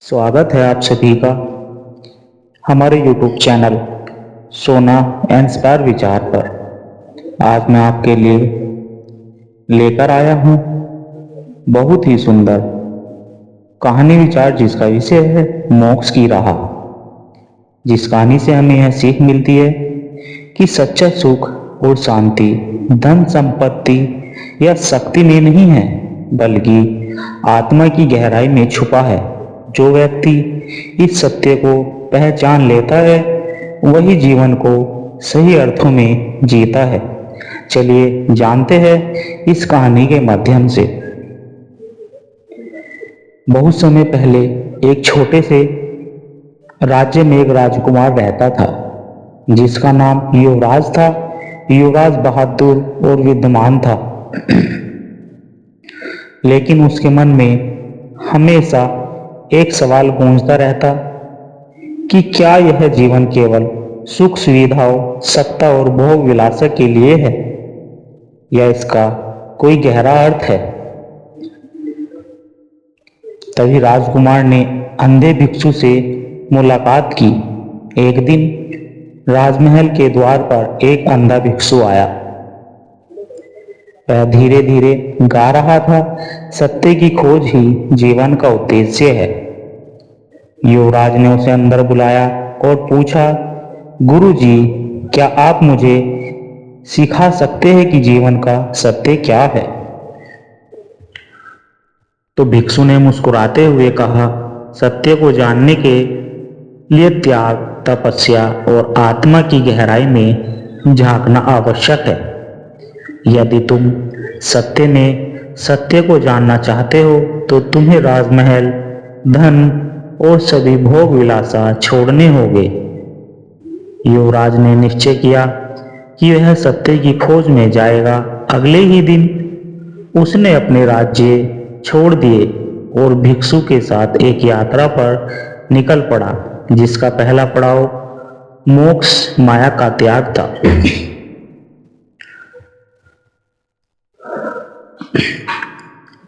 स्वागत है आप सभी का हमारे YouTube चैनल सोना इंस्पायर विचार पर। आज मैं आपके लिए लेकर आया हूँ बहुत ही सुंदर कहानी विचार जिसका विषय है मोक्ष की राह। जिस कहानी से हमें यह सीख मिलती है कि सच्चा सुख और शांति धन संपत्ति या शक्ति में नहीं है बल्कि आत्मा की गहराई में छुपा है। जो व्यक्ति इस सत्य को पहचान लेता है वही जीवन को सही अर्थों में जीता है। चलिए जानते हैं इस कहानी के माध्यम से। बहुत समय पहले एक छोटे से राज्य में एक राजकुमार रहता था जिसका नाम युवराज था। युवराज बहादुर और विद्वान था, लेकिन उसके मन में हमेशा एक सवाल गूंजता रहता कि क्या यह जीवन केवल सुख सुविधाओं, सत्ता और भोग विलास के लिए है या इसका कोई गहरा अर्थ है। तभी राजकुमार ने अंधे भिक्षु से मुलाकात की। एक दिन राजमहल के द्वार पर एक अंधा भिक्षु आया। वह धीरे धीरे गा रहा था, सत्य की खोज ही जीवन का उद्देश्य है। युवराज ने उसे अंदर बुलाया और पूछा, गुरुजी, क्या आप मुझे सिखा सकते हैं कि जीवन का सत्य क्या है। तो भिक्षु ने मुस्कुराते हुए कहा, सत्य को जानने के लिए त्याग, तपस्या और आत्मा की गहराई में झांकना आवश्यक है। यदि तुम सत्य को जानना चाहते हो तो तुम्हें राजमहल, धन और सभी भोग विलासा छोड़ने होंगे। युवराज ने निश्चय किया कि वह सत्य की खोज में जाएगा। अगले ही दिन उसने अपने राज्य छोड़ दिए और भिक्षु के साथ एक यात्रा पर निकल पड़ा जिसका पहला पड़ाव मोक्ष माया का त्याग था।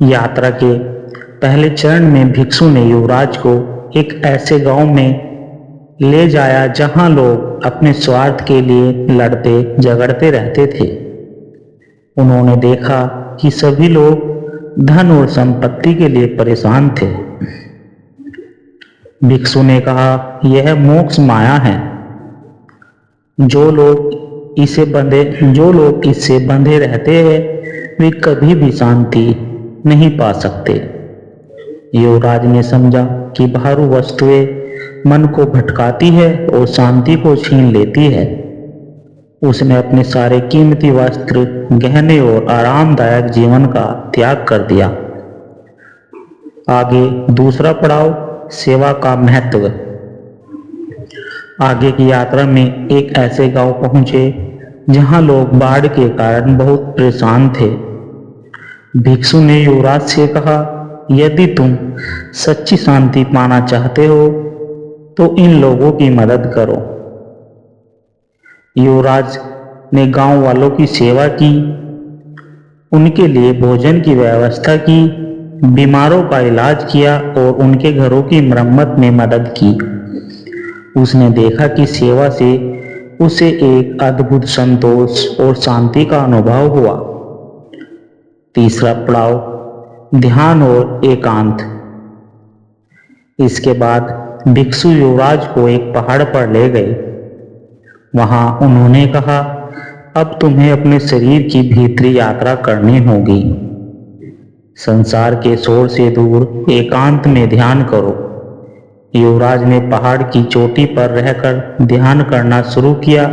यात्रा के पहले चरण में भिक्षु ने युवराज को एक ऐसे गांव में ले जाया जहां लोग अपने स्वार्थ के लिए लड़ते झगड़ते रहते थे। उन्होंने देखा कि सभी लोग धन और संपत्ति के लिए परेशान थे। भिक्षु ने कहा, यह मोक्ष माया है। जो लोग इससे बंधे रहते हैं वे कभी भी शांति नहीं पा सकते। युवराज ने समझा कि बाहरी वस्तुएं मन को भटकाती है और शांति को छीन लेती है। उसने अपने सारे कीमती वस्त्र, गहने और आरामदायक जीवन का त्याग कर दिया। आगे दूसरा पड़ाव सेवा का महत्व। आगे की यात्रा में एक ऐसे गांव पहुंचे जहां लोग बाढ़ के कारण बहुत परेशान थे। भिक्षु ने युवराज से कहा, यदि तुम सच्ची शांति पाना चाहते हो तो इन लोगों की मदद करो। युवराज ने गांव वालों की सेवा की, उनके लिए भोजन की व्यवस्था की, बीमारों का इलाज किया और उनके घरों की मरम्मत में मदद की। उसने देखा कि सेवा से उसे एक अद्भुत संतोष और शांति का अनुभव हुआ। तीसरा पड़ाव ध्यान और एकांत। इसके बाद भिक्षु युवराज को एक पहाड़ पर ले गए। वहां उन्होंने कहा, अब तुम्हें अपने शरीर की भीतरी यात्रा करनी होगी। संसार के शोर से दूर एकांत में ध्यान करो। युवराज ने पहाड़ की चोटी पर रहकर ध्यान करना शुरू किया।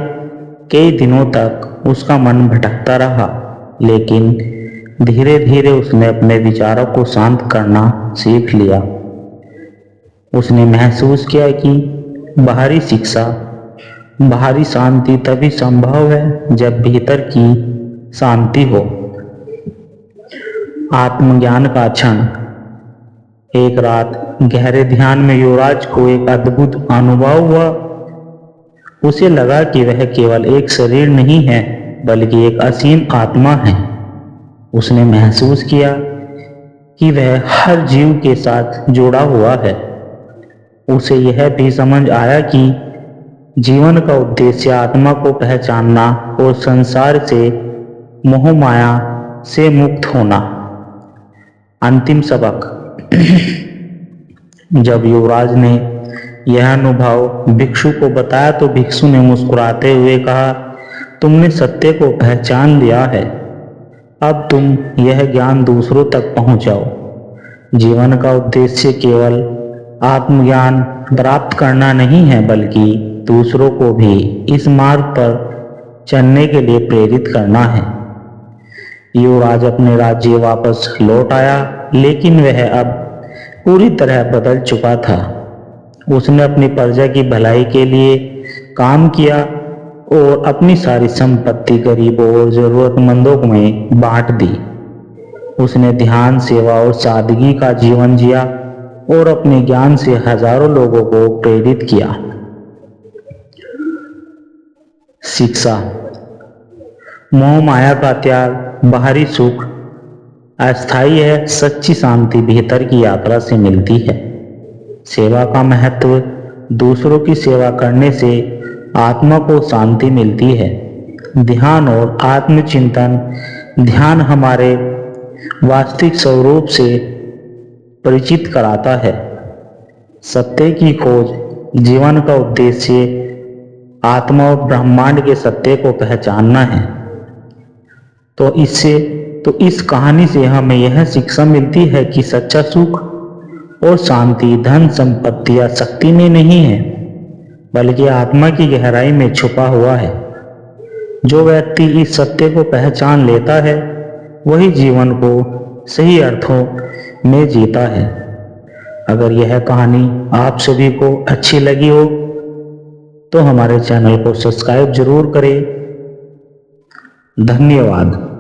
कई दिनों तक उसका मन भटकता रहा, लेकिन धीरे धीरे उसने अपने विचारों को शांत करना सीख लिया। उसने महसूस किया कि बाहरी शांति तभी संभव है जब भीतर की शांति हो। आत्मज्ञान का क्षण। एक रात गहरे ध्यान में युवराज को एक अद्भुत अनुभव हुआ। उसे लगा कि वह केवल एक शरीर नहीं है बल्कि एक असीम आत्मा है। उसने महसूस किया कि वह हर जीव के साथ जुड़ा हुआ है उसे यह भी समझ आया कि जीवन का उद्देश्य आत्मा को पहचानना और संसार से मोह माया से मुक्त होना। अंतिम सबक। जब युवराज ने यह अनुभव भिक्षु को बताया तो भिक्षु ने मुस्कुराते हुए कहा, तुमने सत्य को पहचान लिया है, अब तुम यह ज्ञान दूसरों तक पहुंचाओ। जीवन का उद्देश्य केवल आत्मज्ञान प्राप्त करना नहीं है, बल्कि दूसरों को भी इस मार्ग पर चलने के लिए प्रेरित करना है। युवराज अपने राज्य वापस लौट आया, लेकिन वह अब पूरी तरह बदल चुका था। उसने अपनी प्रजा की भलाई के लिए काम किया और अपनी सारी संपत्ति गरीबों और जरूरतमंदों में बांट दी। उसने ध्यान, सेवा और सादगी का जीवन जिया और अपने ज्ञान से हजारों लोगों को प्रेरित किया। शिक्षा। मोह माया का त्याग, बाहरी सुख अस्थायी है, सच्ची शांति भीतर की यात्रा से मिलती है। सेवा का महत्व, दूसरों की सेवा करने से आत्मा को शांति मिलती है। ध्यान और आत्मचिंतन, ध्यान हमारे वास्तविक स्वरूप से परिचित कराता है। सत्य की खोज, जीवन का उद्देश्य आत्मा और ब्रह्मांड के सत्य को पहचानना है। तो इस कहानी से हमें यह शिक्षा मिलती है कि सच्चा सुख और शांति धन, संपत्ति या शक्ति में नहीं है, बल्कि आत्मा की गहराई में छुपा हुआ है। जो व्यक्ति इस सत्य को पहचान लेता है, वही जीवन को सही अर्थों में जीता है। अगर यह कहानी आप सभी को अच्छी लगी हो तो हमारे चैनल को सब्सक्राइब जरूर करें। धन्यवाद।